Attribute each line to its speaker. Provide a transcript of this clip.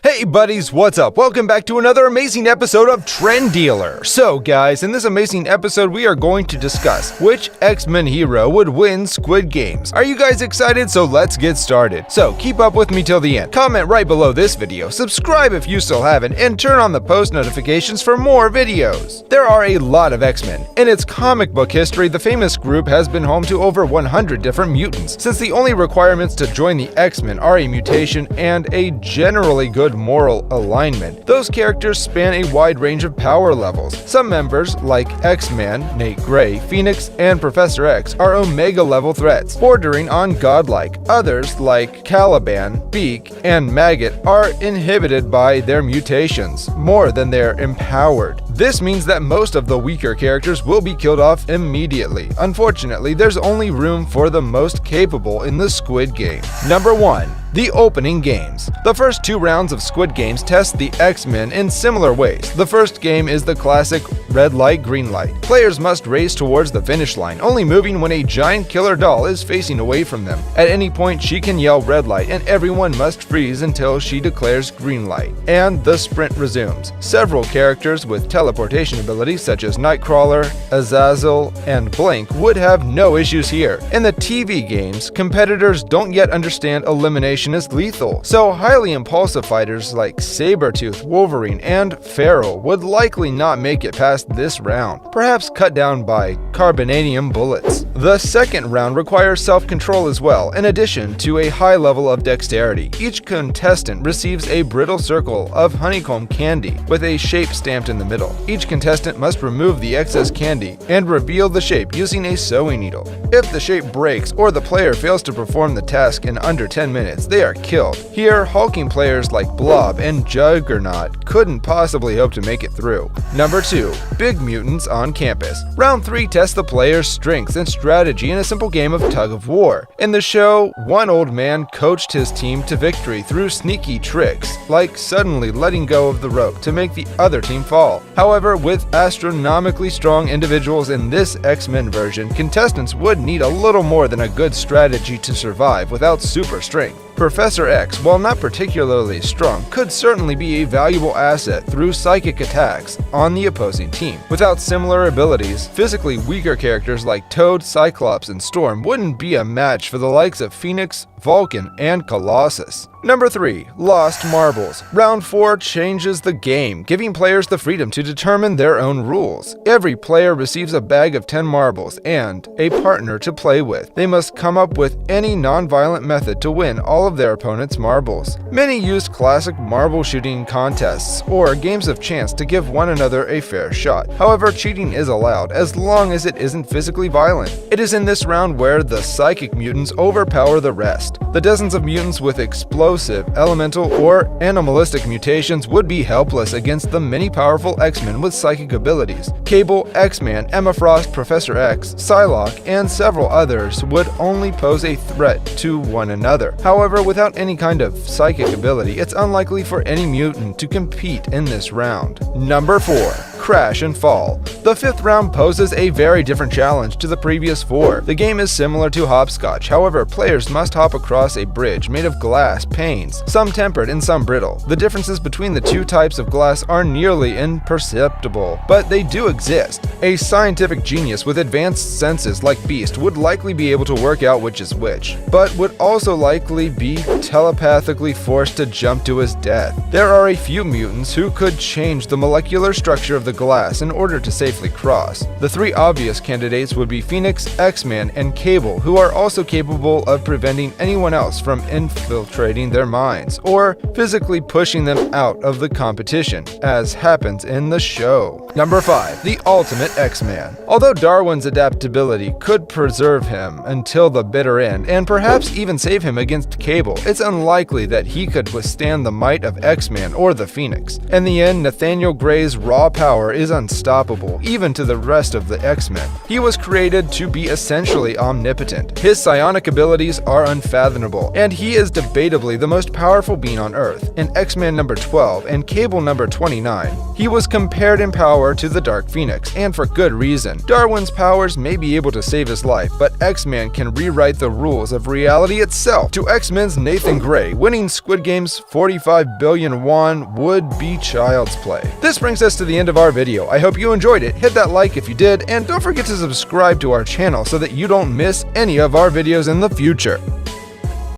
Speaker 1: Hey buddies, what's up? Welcome back to another amazing episode of Trend Dealer. So guys, in this amazing episode we are going to discuss which X-Men hero would win Squid Games. Are you guys excited? So let's get started. So keep up with me till the end. Comment right below this video, subscribe if you still haven't, and turn on the post notifications for more videos. There are a lot of X-Men. In its comic book history, the famous group has been home to over 100 different mutants, since the only requirements to join the X-Men are a mutation and a generally good moral alignment. Those characters span a wide range of power levels. Some members, like X-Man, Nate Gray, Phoenix, and Professor X, are Omega-level threats, bordering on godlike. Others, like Caliban, Beak, and Maggot, are inhibited by their mutations, more than they're empowered. This means that most of the weaker characters will be killed off immediately. Unfortunately, there's only room for the most capable in the Squid Game. Number 1. The opening games. The first 2 rounds of Squid Games test the X-Men in similar ways. The first game is the classic red light, green light. Players must race towards the finish line, only moving when a giant killer doll is facing away from them. At any point, she can yell red light, and everyone must freeze until she declares green light, and the sprint resumes. Several characters with teleportation abilities such as Nightcrawler, Azazel, and Blink would have no issues here. In the TV games, competitors don't yet understand elimination is lethal, so highly impulsive fighters like Sabretooth, Wolverine, and Feral would likely not make it past this round, perhaps cut down by carbonadium bullets. The second round requires self-control as well, in addition to a high level of dexterity. Each contestant receives a brittle circle of honeycomb candy with a shape stamped in the middle. Each contestant must remove the excess candy and reveal the shape using a sewing needle. If the shape breaks or the player fails to perform the task in under 10 minutes, they are killed. Here, hulking players like Blob and Juggernaut couldn't possibly hope to make it through. Number 2. Big Mutants on Campus. Round 3 tests the player's strength and strategy in a simple game of tug of war. In the show, one old man coached his team to victory through sneaky tricks, like suddenly letting go of the rope to make the other team fall. However, with astronomically strong individuals in this X-Men version, contestants would need a little more than a good strategy to survive without super strength. Professor X, while not particularly strong, could certainly be a valuable asset through psychic attacks on the opposing team. Without similar abilities, physically weaker characters like Toad, Cyclops, and Storm wouldn't be a match for the likes of Phoenix, Vulcan, and Colossus. Number 3. Lost Marbles. Round 4 changes the game, giving players the freedom to determine their own rules. Every player receives a bag of 10 marbles and a partner to play with. They must come up with any non-violent method to win all of their opponent's marbles. Many use classic marble shooting contests or games of chance to give one another a fair shot. However, cheating is allowed as long as it isn't physically violent. It is in this round where the psychic mutants overpower the rest. The dozens of mutants with explosive, elemental, or animalistic mutations would be helpless against the many powerful X-Men with psychic abilities. Cable, X-Man, Emma Frost, Professor X, Psylocke, and several others would only pose a threat to one another. However, without any kind of psychic ability, it's unlikely for any mutant to compete in this round. Number 4. Crash and Fall. The 5th round poses a very different challenge to the previous 4. The game is similar to hopscotch, however, players must hop across a bridge made of glass panes, some tempered and some brittle. The differences between the 2 types of glass are nearly imperceptible, but they do exist. A scientific genius with advanced senses like Beast would likely be able to work out which is which, but would also likely be telepathically forced to jump to his death. There are a few mutants who could change the molecular structure of the glass in order to safely cross. The 3 obvious candidates would be Phoenix, X-Man, and Cable, who are also capable of preventing anyone else from infiltrating their minds or physically pushing them out of the competition, as happens in the show. Number 5. The Ultimate X-Man. Although Darwin's adaptability could preserve him until the bitter end and perhaps even save him against Cable, it's unlikely that he could withstand the might of X-Man or the Phoenix. In the end, Nathaniel Gray's raw power power is unstoppable, even to the rest of the X-Men. He was created to be essentially omnipotent. His psionic abilities are unfathomable, and he is debatably the most powerful being on Earth. In X-Men number 12 and Cable number 29, he was compared in power to the Dark Phoenix, and for good reason. Darwin's powers may be able to save his life, but X-Men can rewrite the rules of reality itself. To X-Men's Nathan Gray, winning Squid Game's 45 billion won would be child's play. This brings us to the end of our video. I hope you enjoyed it. Hit that like if you did, and don't forget to subscribe to our channel so that you don't miss any of our videos in the future.